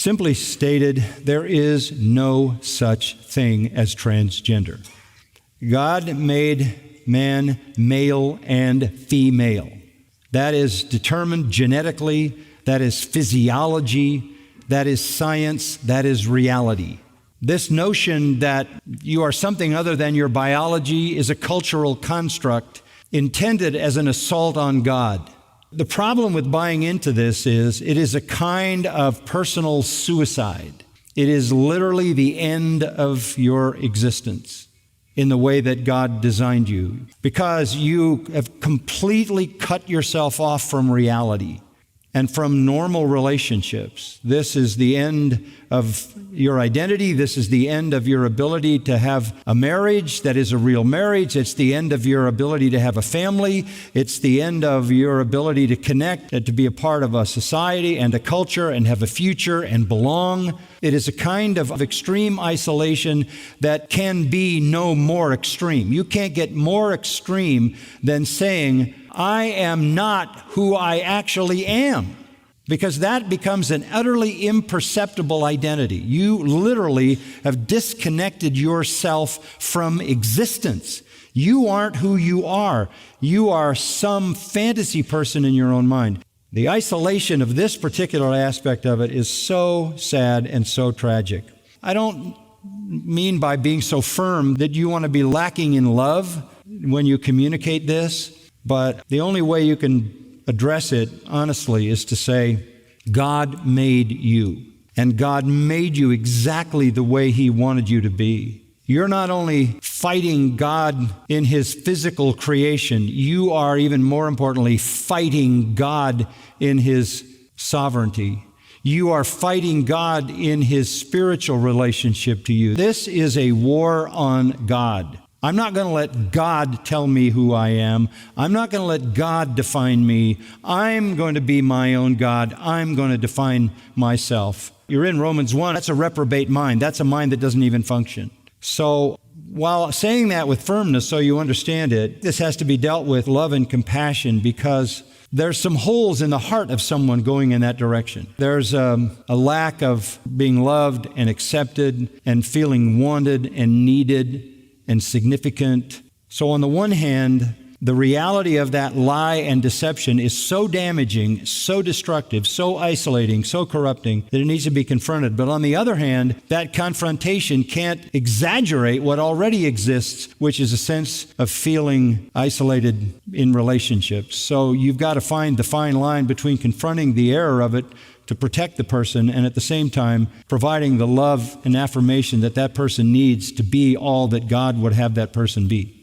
Simply stated, there is no such thing as transgender. God made man male and female. That is determined genetically, that is physiology, that is science, that is reality. This notion that you are something other than your biology is a cultural construct intended as an assault on God. The problem with buying into this is it is a kind of personal suicide. It is literally the end of your existence in the way that God designed you, because you have completely cut yourself off from reality and from normal relationships. This is the end of your identity. This is the end of your ability to have a marriage that is a real marriage. It's the end of your ability to have a family. It's the end of your ability to connect and to be a part of a society and a culture and have a future and belong. It is a kind of extreme isolation that can be no more extreme. You can't get more extreme than saying, I am not who I actually am, because that becomes an utterly imperceptible identity. You literally have disconnected yourself from existence. You aren't who you are. You are some fantasy person in your own mind. The isolation of this particular aspect of it is so sad and so tragic. I don't mean by being so firm that you want to be lacking in love when you communicate this. But the only way you can address it honestly is to say, God made you, and God made you exactly the way He wanted you to be. You're not only fighting God in His physical creation, you are, even more importantly, fighting God in His sovereignty. You are fighting God in His spiritual relationship to you. This is a war on God. I'm not going to let God tell me who I am. I'm not going to let God define me. I'm going to be my own God. I'm going to define myself. You're in Romans 1. That's a reprobate mind. That's a mind that doesn't even function. So while saying that with firmness so you understand it, this has to be dealt with love and compassion, because there's some holes in the heart of someone going in that direction. There's a lack of being loved and accepted and feeling wanted and needed and significant. So on the one hand, the reality of that lie and deception is so damaging, so destructive, so isolating, so corrupting that it needs to be confronted. But on the other hand, that confrontation can't exaggerate what already exists, which is a sense of feeling isolated in relationships. So you've got to find the fine line between confronting the error of it to protect the person, and at the same time providing the love and affirmation that that person needs to be all that God would have that person be.